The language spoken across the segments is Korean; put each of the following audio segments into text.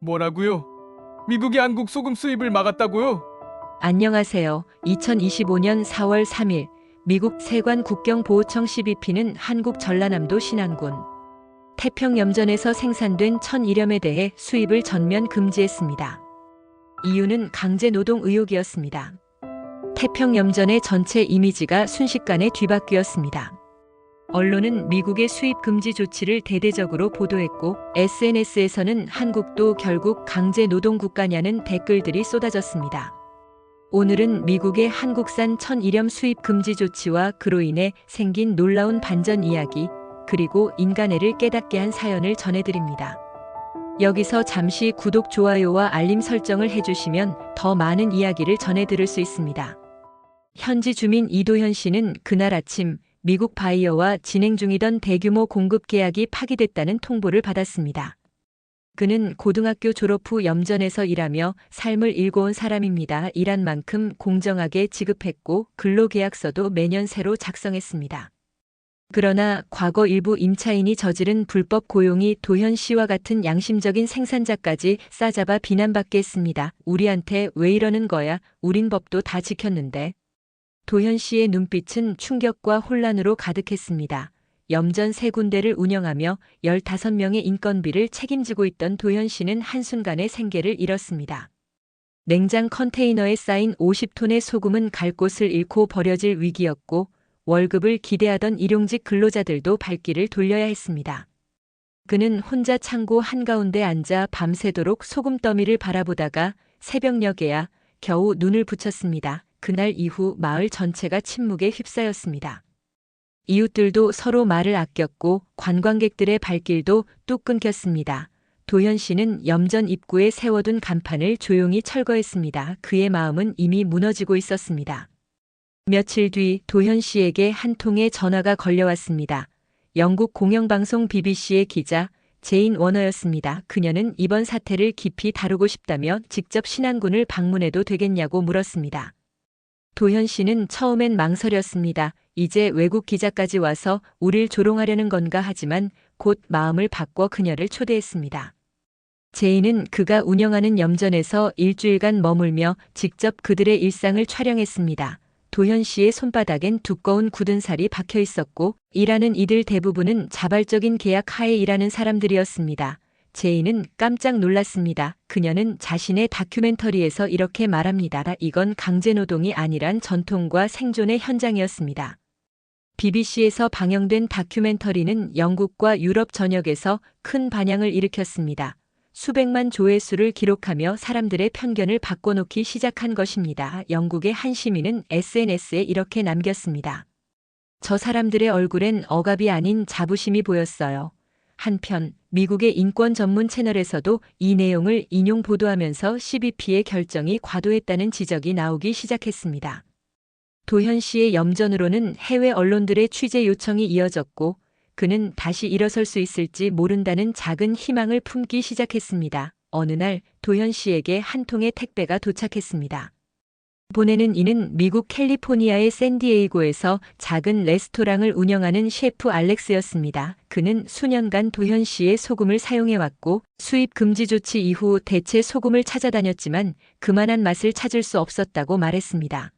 뭐라고요? 미국이 한국 소금 수입을 막았다고요? 안녕하세요. 2025년 4월 3일 미국 세관 국경보호청 CBP는 한국 전라남도 신안군 태평염전에서 생산된 1,001염에 대해 수입을 전면 금지했습니다. 이유는 강제 노동 의혹이었습니다. 태평염전의 전체 이미지가 순식간에 뒤바뀌었습니다. 언론은 미국의 수입 금지 조치를 대대적으로 보도했고 SNS에서는 한국도 결국 강제 노동 국가냐는 댓글들이 쏟아졌습니다. 오늘은 미국의 한국산 1,001염 수입 금지 조치와 그로 인해 생긴 놀라운 반전 이야기, 그리고 인간애를 깨닫게 한 사연을 전해드립니다. 여기서 잠시 구독, 좋아요와 알림 설정을 해주시면 더 많은 이야기를 전해드릴 수 있습니다. 현지 주민 이도현 씨는 그날 아침 미국 바이어와 진행 중이던 대규모 공급 계약이 파기됐다는 통보를 받았습니다. 그는 고등학교 졸업 후 염전에서 일하며 삶을 일궈온 사람입니다. 일한 만큼 공정하게 지급했고 근로계약서도 매년 새로 작성했습니다. 그러나 과거 일부 임차인이 저지른 불법 고용이 도현 씨와 같은 양심적인 생산자까지 싸잡아 비난받게 했습니다. 우리한테 왜 이러는 거야? 우린 법도 다 지켰는데. 도현 씨의 눈빛은 충격과 혼란으로 가득했습니다. 염전 3군데를 운영하며 15명의 인건비를 책임지고 있던 도현 씨는 한순간에 생계를 잃었습니다. 냉장 컨테이너에 쌓인 50톤의 소금은 갈 곳을 잃고 버려질 위기였고 월급을 기대하던 일용직 근로자들도 발길을 돌려야 했습니다. 그는 혼자 창고 한가운데 앉아 밤새도록 소금 더미를 바라보다가 새벽녘에야 겨우 눈을 붙였습니다. 그날 이후 마을 전체가 침묵에 휩싸였습니다. 이웃들도 서로 말을 아꼈고 관광객들의 발길도 뚝 끊겼습니다. 도현 씨는 염전 입구에 세워둔 간판을 조용히 철거했습니다. 그의 마음은 이미 무너지고 있었습니다. 며칠 뒤 도현 씨에게 한 통의 전화가 걸려왔습니다. 영국 공영방송 BBC의 기자 제인 워너였습니다. 그녀는 이번 사태를 깊이 다루고 싶다며 직접 신안군을 방문해도 되겠냐고 물었습니다. 도현 씨는 처음엔 망설였습니다. 이제 외국 기자까지 와서 우릴 조롱하려는 건가 하지만 곧 마음을 바꿔 그녀를 초대했습니다. 제인은 그가 운영하는 염전에서 일주일간 머물며 직접 그들의 일상을 촬영했습니다. 도현 씨의 손바닥엔 두꺼운 굳은 살이 박혀 있었고 일하는 이들 대부분은 자발적인 계약 하에 일하는 사람들이었습니다. 제인은 깜짝 놀랐습니다. 그녀는 자신의 다큐멘터리에서 이렇게 말합니다. 이건 강제노동이 아니란 전통과 생존의 현장이었습니다. BBC에서 방영된 다큐멘터리는 영국과 유럽 전역에서 큰 반향을 일으켰습니다. 수백만 조회수를 기록하며 사람들의 편견을 바꿔놓기 시작한 것입니다. 영국의 한 시민은 SNS에 이렇게 남겼습니다. 저 사람들의 얼굴엔 억압이 아닌 자부심이 보였어요. 한편 미국의 인권 전문 채널에서도 이 내용을 인용 보도하면서 CBP의 결정이 과도했다는 지적이 나오기 시작했습니다. 도현 씨의 염전으로는 해외 언론들의 취재 요청이 이어졌고 그는 다시 일어설 수 있을지 모른다는 작은 희망을 품기 시작했습니다. 어느 날 도현 씨에게 한 통의 택배가 도착했습니다. 보내는 이는 미국 캘리포니아의 샌디에이고에서 작은 레스토랑을 운영하는 셰프 알렉스였습니다. 그는 수년간 도현 씨의 소금을 사용해왔고 수입 금지 조치 이후 대체 소금을 찾아다녔지만 그만한 맛을 찾을 수 없었다고 말했습니다.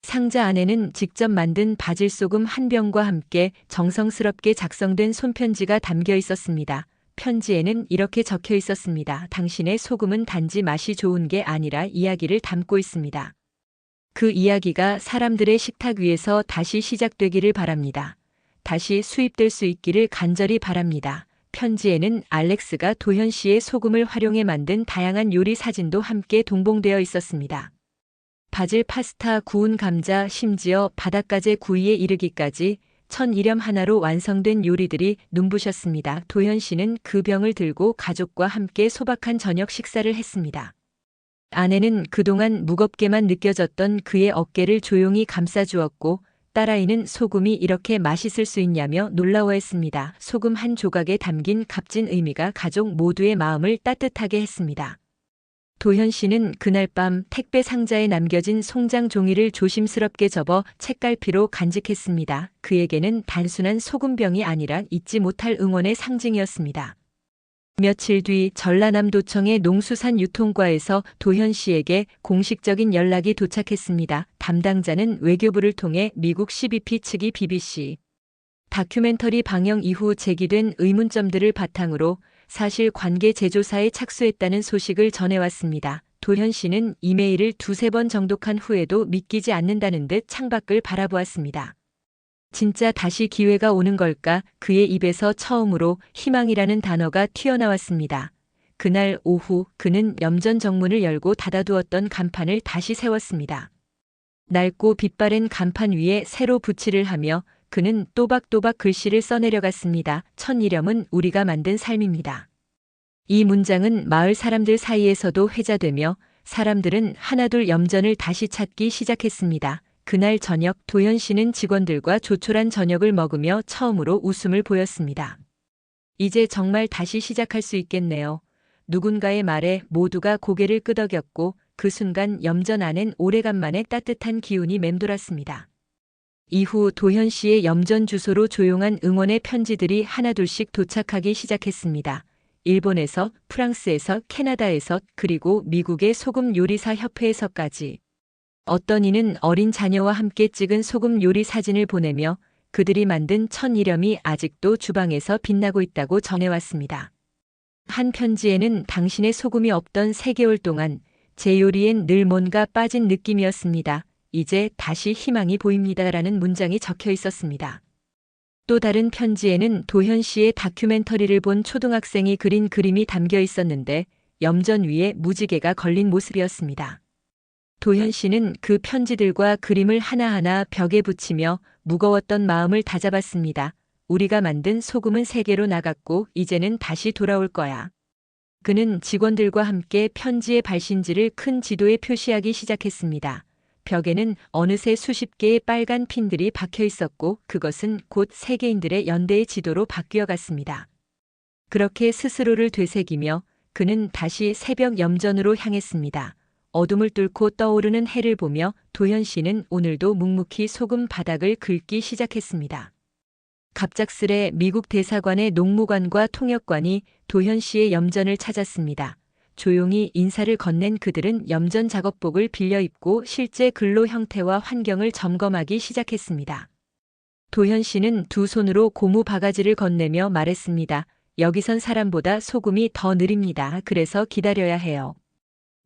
상자 안에는 직접 만든 바질소금 한 병과 함께 정성스럽게 작성된 손편지가 담겨 있었습니다. 편지에는 이렇게 적혀 있었습니다. 당신의 소금은 단지 맛이 좋은 게 아니라 이야기를 담고 있습니다. 그 이야기가 사람들의 식탁 위에서 다시 시작되기를 바랍니다. 다시 수입될 수 있기를 간절히 바랍니다. 편지에는 알렉스가 도현 씨의 소금을 활용해 만든 다양한 요리 사진도 함께 동봉되어 있었습니다. 바질 파스타, 구운 감자, 심지어 바닷가재 구이에 이르기까지 1,001염 하나로 완성된 요리들이 눈부셨습니다. 도현 씨는 그 병을 들고 가족과 함께 소박한 저녁 식사를 했습니다. 아내는 그동안 무겁게만 느껴졌던 그의 어깨를 조용히 감싸주었고 딸아이는 소금이 이렇게 맛있을 수 있냐며 놀라워했습니다. 소금 한 조각에 담긴 값진 의미가 가족 모두의 마음을 따뜻하게 했습니다. 도현 씨는 그날 밤 택배 상자에 남겨진 송장 종이를 조심스럽게 접어 책갈피로 간직했습니다. 그에게는 단순한 소금병이 아니라 잊지 못할 응원의 상징이었습니다. 며칠 뒤 전라남도청의 농수산유통과에서 도현 씨에게 공식적인 연락이 도착했습니다. 담당자는 외교부를 통해 미국 CBP 측이 BBC 다큐멘터리 방영 이후 제기된 의문점들을 바탕으로 사실관계 재조사에 착수했다는 소식을 전해왔습니다. 도현 씨는 이메일을 두세 번 정독한 후에도 믿기지 않는다는 듯 창밖을 바라보았습니다. 진짜 다시 기회가 오는 걸까? 그의 입에서 처음으로 희망이라는 단어가 튀어나왔습니다. 그날 오후 그는 염전 정문을 열고 닫아두었던 간판을 다시 세웠습니다. 낡고 빛바랜 간판 위에 새로 붓칠을 하며 그는 또박또박 글씨를 써내려갔습니다. 천일염은 우리가 만든 삶입니다. 이 문장은 마을 사람들 사이에서도 회자되며 사람들은 하나둘 염전을 다시 찾기 시작했습니다. 그날 저녁 도현 씨는 직원들과 조촐한 저녁을 먹으며 처음으로 웃음을 보였습니다. 이제 정말 다시 시작할 수 있겠네요. 누군가의 말에 모두가 고개를 끄덕였고 그 순간 염전 안엔 오래간만에 따뜻한 기운이 맴돌았습니다. 이후 도현 씨의 염전 주소로 조용한 응원의 편지들이 하나둘씩 도착하기 시작했습니다. 일본에서, 프랑스에서, 캐나다에서, 그리고 미국의 소금 요리사 협회에서까지. 어떤 이는 어린 자녀와 함께 찍은 소금 요리 사진을 보내며 그들이 만든 천일염이 아직도 주방에서 빛나고 있다고 전해왔습니다. 한 편지에는 당신의 소금이 없던 3개월 동안 제 요리엔 늘 뭔가 빠진 느낌이었습니다. 이제 다시 희망이 보입니다라는 문장이 적혀 있었습니다. 또 다른 편지에는 도현 씨의 다큐멘터리를 본 초등학생이 그린 그림이 담겨 있었는데 염전 위에 무지개가 걸린 모습이었습니다. 도현 씨는 그 편지들과 그림을 하나하나 벽에 붙이며 무거웠던 마음을 다잡았습니다. 우리가 만든 소금은 세계로 나갔고 이제는 다시 돌아올 거야. 그는 직원들과 함께 편지의 발신지를 큰 지도에 표시하기 시작했습니다. 벽에는 어느새 수십 개의 빨간 핀들이 박혀 있었고 그것은 곧 세계인들의 연대의 지도로 바뀌어 갔습니다. 그렇게 스스로를 되새기며 그는 다시 새벽 염전으로 향했습니다. 어둠을 뚫고 떠오르는 해를 보며 도현 씨는 오늘도 묵묵히 소금 바닥을 긁기 시작했습니다. 갑작스레 미국 대사관의 농무관과 통역관이 도현 씨의 염전을 찾았습니다. 조용히 인사를 건넨 그들은 염전 작업복을 빌려 입고 실제 근로 형태와 환경을 점검하기 시작했습니다. 도현 씨는 두 손으로 고무 바가지를 건네며 말했습니다. 여기선 사람보다 소금이 더 느립니다. 그래서 기다려야 해요.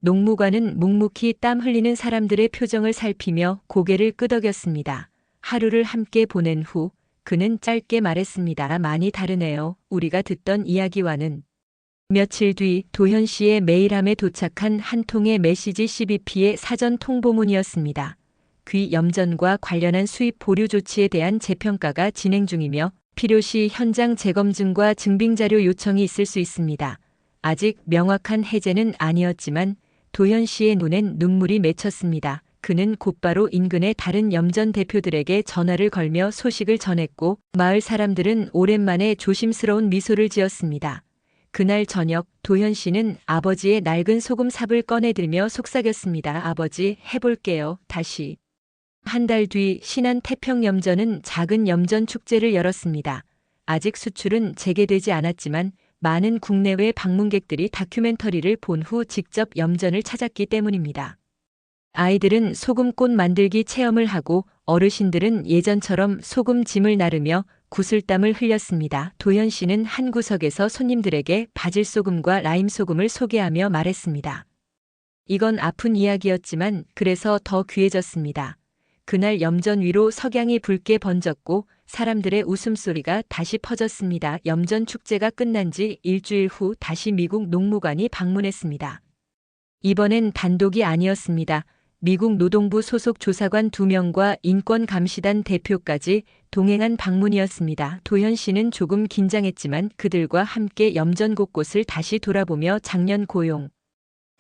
농무관은 묵묵히 땀 흘리는 사람들의 표정을 살피며 고개를 끄덕였습니다. 하루를 함께 보낸 후 그는 짧게 말했습니다. 많이 다르네요. 우리가 듣던 이야기와는. 며칠 뒤 도현 씨의 메일함에 도착한 한 통의 메시지 CBP의 사전 통보문이었습니다. 귀 염전과 관련한 수입 보류 조치에 대한 재평가가 진행 중이며 필요시 현장 재검증과 증빙자료 요청이 있을 수 있습니다. 아직 명확한 해제는 아니었지만 도현 씨의 눈엔 눈물이 맺혔습니다. 그는 곧바로 인근의 다른 염전 대표들에게 전화를 걸며 소식을 전했고 마을 사람들은 오랜만에 조심스러운 미소를 지었습니다. 그날 저녁 도현 씨는 아버지의 낡은 소금 삽을 꺼내들며 속삭였습니다. 아버지, 해볼게요. 다시. 한 달 뒤 신안 태평염전은 작은 염전 축제를 열었습니다. 아직 수출은 재개되지 않았지만 많은 국내외 방문객들이 다큐멘터리를 본 후 직접 염전을 찾았기 때문입니다. 아이들은 소금꽃 만들기 체험을 하고 어르신들은 예전처럼 소금짐을 나르며 구슬땀을 흘렸습니다. 도현 씨는 한 구석에서 손님들에게 바질소금과 라임소금을 소개하며 말했습니다. 이건 아픈 이야기였지만 그래서 더 귀해졌습니다. 그날 염전 위로 석양이 붉게 번졌고 사람들의 웃음소리가 다시 퍼졌습니다. 염전 축제가 끝난 지 일주일 후 다시 미국 농무관이 방문했습니다. 이번엔 단독이 아니었습니다. 미국 노동부 소속 조사관 2명과 인권감시단 대표까지 동행한 방문이었습니다. 도현 씨는 조금 긴장했지만 그들과 함께 염전 곳곳을 다시 돌아보며 작년 고용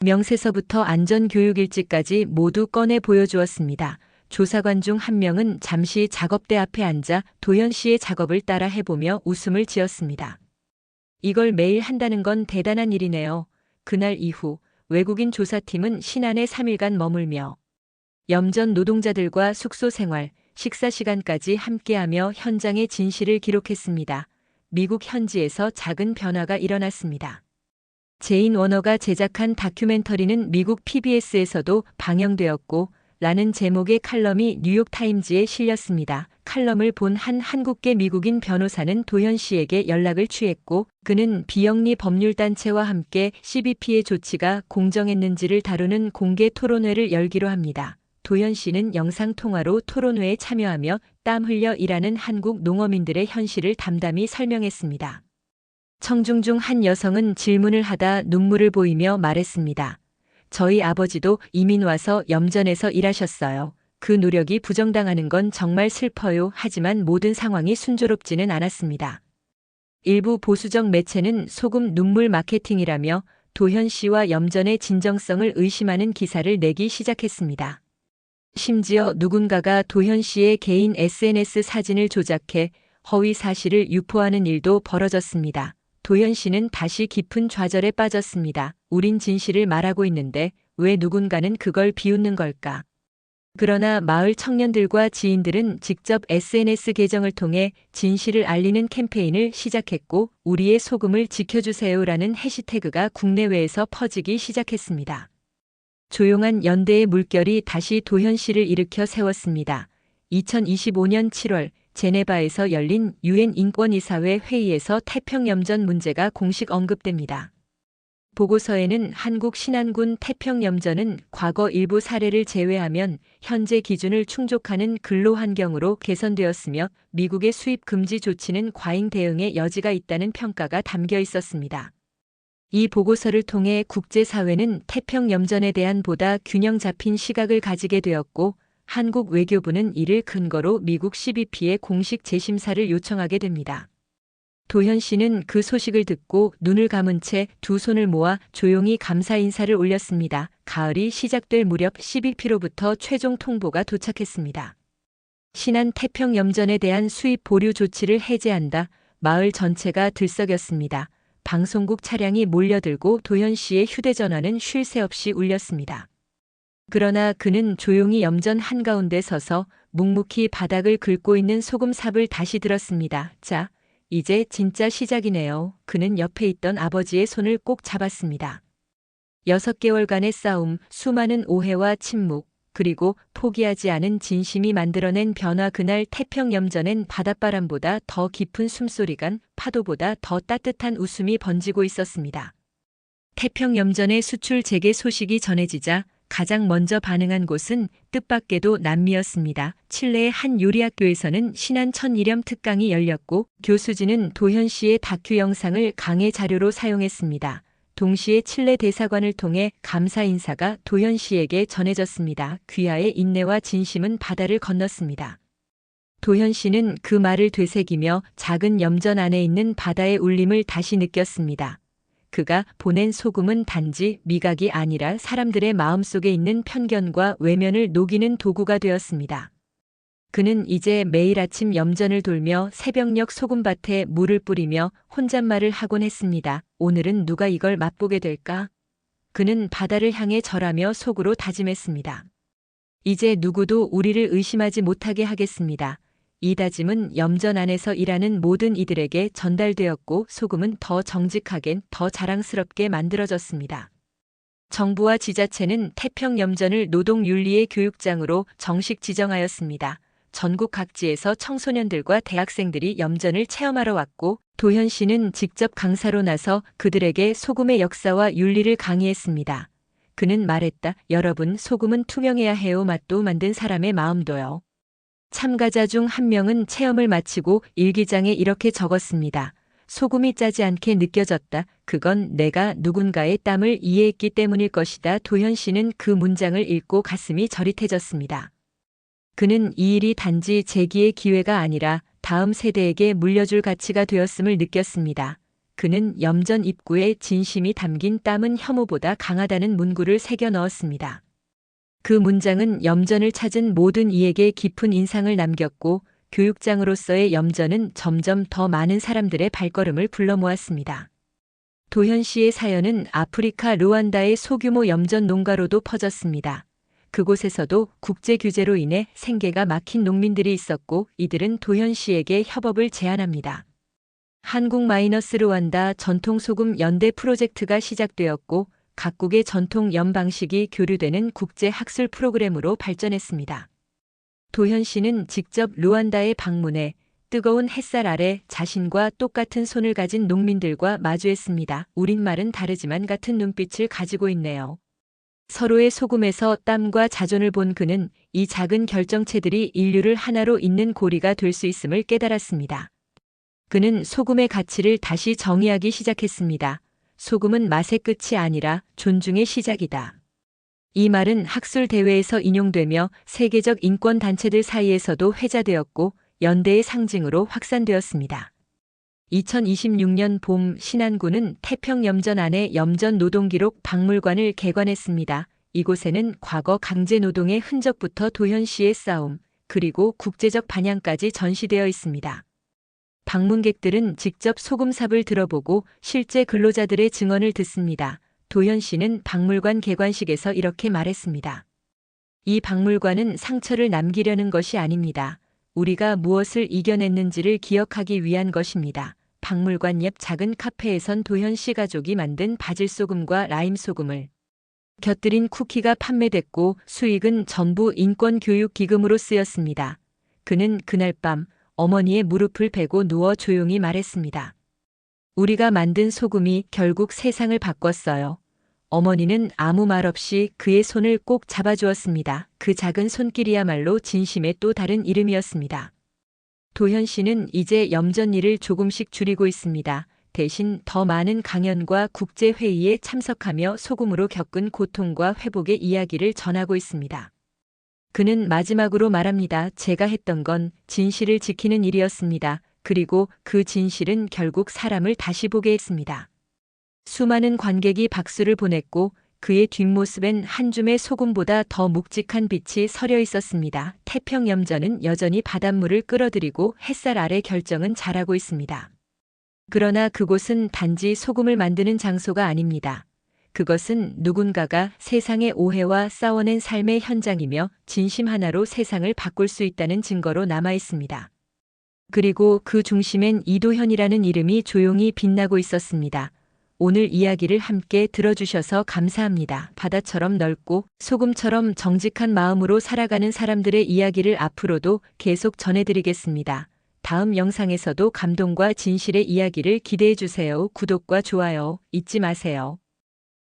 명세서부터 안전교육일지까지 모두 꺼내 보여주었습니다. 조사관 중 한 명은 잠시 작업대 앞에 앉아 도현 씨의 작업을 따라 해보며 웃음을 지었습니다. 이걸 매일 한다는 건 대단한 일이네요. 그날 이후 외국인 조사팀은 신안에 3일간 머물며 염전 노동자들과 숙소 생활, 식사 시간까지 함께하며 현장의 진실을 기록했습니다. 미국 현지에서 작은 변화가 일어났습니다. 제인 워너가 제작한 다큐멘터리는 미국 PBS에서도 방영되었고 라는 제목의 칼럼이 뉴욕타임즈에 실렸습니다. 칼럼을 본 한 한국계 미국인 변호사는 도현 씨에게 연락을 취했고 그는 비영리 법률단체와 함께 CBP의 조치가 공정했는지를 다루는 공개 토론회를 열기로 합니다. 도현 씨는 영상통화로 토론회에 참여하며 땀 흘려 일하는 한국 농어민들의 현실을 담담히 설명했습니다. 청중 중 한 여성은 질문을 하다 눈물을 보이며 말했습니다. 저희 아버지도 이민 와서 염전에서 일하셨어요. 그 노력이 부정당하는 건 정말 슬퍼요. 하지만 모든 상황이 순조롭지는 않았습니다. 일부 보수적 매체는 소금 눈물 마케팅이라며 도현 씨와 염전의 진정성을 의심하는 기사를 내기 시작했습니다. 심지어 누군가가 도현 씨의 개인 SNS 사진을 조작해 허위 사실을 유포하는 일도 벌어졌습니다. 도현 씨는 다시 깊은 좌절에 빠졌습니다. 우린 진실을 말하고 있는데 왜 누군가는 그걸 비웃는 걸까? 그러나 마을 청년들과 지인들은 직접 SNS 계정을 통해 진실을 알리는 캠페인을 시작했고 우리의 소금을 지켜주세요라는 해시태그가 국내외에서 퍼지기 시작했습니다. 조용한 연대의 물결이 다시 도현 씨를 일으켜 세웠습니다. 2025년 7월 제네바에서 열린 유엔 인권이사회 회의에서 태평염전 문제가 공식 언급됩니다. 보고서에는 한국 신안군 태평염전은 과거 일부 사례를 제외하면 현재 기준을 충족하는 근로 환경으로 개선되었으며 미국의 수입 금지 조치는 과잉 대응의 여지가 있다는 평가가 담겨 있었습니다. 이 보고서를 통해 국제사회는 태평염전에 대한 보다 균형 잡힌 시각을 가지게 되었고 한국 외교부는 이를 근거로 미국 CBP의 공식 재심사를 요청하게 됩니다. 도현 씨는 그 소식을 듣고 눈을 감은 채 두 손을 모아 조용히 감사 인사를 올렸습니다. 가을이 시작될 무렵 CBP로부터 최종 통보가 도착했습니다. 신안 태평염전에 대한 수입 보류 조치를 해제한다. 마을 전체가 들썩였습니다. 방송국 차량이 몰려들고 도현 씨의 휴대전화는 쉴 새 없이 울렸습니다. 그러나 그는 조용히 염전 한가운데 서서 묵묵히 바닥을 긁고 있는 소금삽을 다시 들었습니다. 자, 이제 진짜 시작이네요. 그는 옆에 있던 아버지의 손을 꼭 잡았습니다. 6개월간의 싸움, 수많은 오해와 침묵, 그리고 포기하지 않은 진심이 만들어낸 변화. 그날 태평염전엔 바닷바람보다 더 깊은 숨소리간, 파도보다 더 따뜻한 웃음이 번지고 있었습니다. 태평염전의 수출 재개 소식이 전해지자 가장 먼저 반응한 곳은 뜻밖에도 남미였습니다. 칠레의 한 요리학교에서는 신안 천일염 특강이 열렸고 교수진은 도현 씨의 다큐 영상을 강의 자료로 사용했습니다. 동시에 칠레 대사관을 통해 감사 인사가 도현 씨에게 전해졌습니다. 귀하의 인내와 진심은 바다를 건넜습니다. 도현 씨는 그 말을 되새기며 작은 염전 안에 있는 바다의 울림을 다시 느꼈습니다. 그가 보낸 소금은 단지 미각이 아니라 사람들의 마음속에 있는 편견과 외면을 녹이는 도구가 되었습니다. 그는 이제 매일 아침 염전을 돌며 새벽녘 소금밭에 물을 뿌리며 혼잣말을 하곤 했습니다. 오늘은 누가 이걸 맛보게 될까? 그는 바다를 향해 절하며 속으로 다짐했습니다. 이제 누구도 우리를 의심하지 못하게 하겠습니다. 이 다짐은 염전 안에서 일하는 모든 이들에게 전달되었고 소금은 더 정직하게, 더 자랑스럽게 만들어졌습니다. 정부와 지자체는 태평염전을 노동윤리의 교육장으로 정식 지정하였습니다. 전국 각지에서 청소년들과 대학생들이 염전을 체험하러 왔고 도현 씨는 직접 강사로 나서 그들에게 소금의 역사와 윤리를 강의했습니다. 그는 말했다. 여러분, 소금은 투명해야 해요. 맛도 만든 사람의 마음도요. 참가자 중 한 명은 체험을 마치고 일기장에 이렇게 적었습니다. 소금이 짜지 않게 느껴졌다. 그건 내가 누군가의 땀을 이해했기 때문일 것이다. 도현 씨는 그 문장을 읽고 가슴이 저릿해졌습니다. 그는 이 일이 단지 재기의 기회가 아니라 다음 세대에게 물려줄 가치가 되었음을 느꼈습니다. 그는 염전 입구에 진심이 담긴 땀은 혐오보다 강하다는 문구를 새겨 넣었습니다. 그 문장은 염전을 찾은 모든 이에게 깊은 인상을 남겼고 교육장으로서의 염전은 점점 더 많은 사람들의 발걸음을 불러 모았습니다. 도현 씨의 사연은 아프리카 루안다의 소규모 염전 농가로도 퍼졌습니다. 그곳에서도 국제 규제로 인해 생계가 막힌 농민들이 있었고 이들은 도현 씨에게 협업을 제안합니다. 한국-르완다 전통소금 연대 프로젝트가 시작되었고 각국의 전통 연 방식이 교류되는 국제 학술 프로그램으로 발전했습니다. 도현 씨는 직접 루안다에 방문해 뜨거운 햇살 아래 자신과 똑같은 손을 가진 농민들과 마주했습니다. 우린말은 다르지만 같은 눈빛을 가지고 있네요. 서로의 소금에서 땀과 자존을 본 그는 이 작은 결정체들이 인류를 하나로 잇는 고리가 될 수 있음을 깨달았습니다. 그는 소금의 가치를 다시 정의하기 시작했습니다. 소금은 맛의 끝이 아니라 존중의 시작이다. 이 말은 학술 대회에서 인용되며 세계적 인권 단체들 사이에서도 회자되었고 연대의 상징으로 확산되었습니다. 2026년 봄 신안군은 태평염전 안의 염전 노동기록 박물관을 개관했습니다. 이곳에는 과거 강제노동의 흔적부터 도현 씨의 싸움, 그리고 국제적 반향까지 전시되어 있습니다. 방문객들은 직접 소금삽을 들어보고 실제 근로자들의 증언을 듣습니다. 도현 씨는 박물관 개관식에서 이렇게 말했습니다. 이 박물관은 상처를 남기려는 것이 아닙니다. 우리가 무엇을 이겨냈는지를 기억하기 위한 것입니다. 박물관 옆 작은 카페에선 도현 씨 가족이 만든 바질소금과 라임소금을 곁들인 쿠키가 판매됐고 수익은 전부 인권교육기금으로 쓰였습니다. 그는 그날 밤 어머니의 무릎을 베고 누워 조용히 말했습니다. 우리가 만든 소금이 결국 세상을 바꿨어요. 어머니는 아무 말 없이 그의 손을 꼭 잡아주었습니다. 그 작은 손길이야말로 진심의 또 다른 이름이었습니다. 도현 씨는 이제 염전 일을 조금씩 줄이고 있습니다. 대신 더 많은 강연과 국제회의에 참석하며 소금으로 겪은 고통과 회복의 이야기를 전하고 있습니다. 그는 마지막으로 말합니다. 제가 했던 건 진실을 지키는 일이었습니다. 그리고 그 진실은 결국 사람을 다시 보게 했습니다. 수많은 관객이 박수를 보냈고 그의 뒷모습엔 한 줌의 소금보다 더 묵직한 빛이 서려 있었습니다. 태평염전은 여전히 바닷물을 끌어들이고 햇살 아래 결정은 잘하고 있습니다. 그러나 그곳은 단지 소금을 만드는 장소가 아닙니다. 그것은 누군가가 세상의 오해와 싸워낸 삶의 현장이며 진심 하나로 세상을 바꿀 수 있다는 증거로 남아 있습니다. 그리고 그 중심엔 이도현이라는 이름이 조용히 빛나고 있었습니다. 오늘 이야기를 함께 들어주셔서 감사합니다. 바다처럼 넓고 소금처럼 정직한 마음으로 살아가는 사람들의 이야기를 앞으로도 계속 전해드리겠습니다. 다음 영상에서도 감동과 진실의 이야기를 기대해주세요. 구독과 좋아요 잊지 마세요.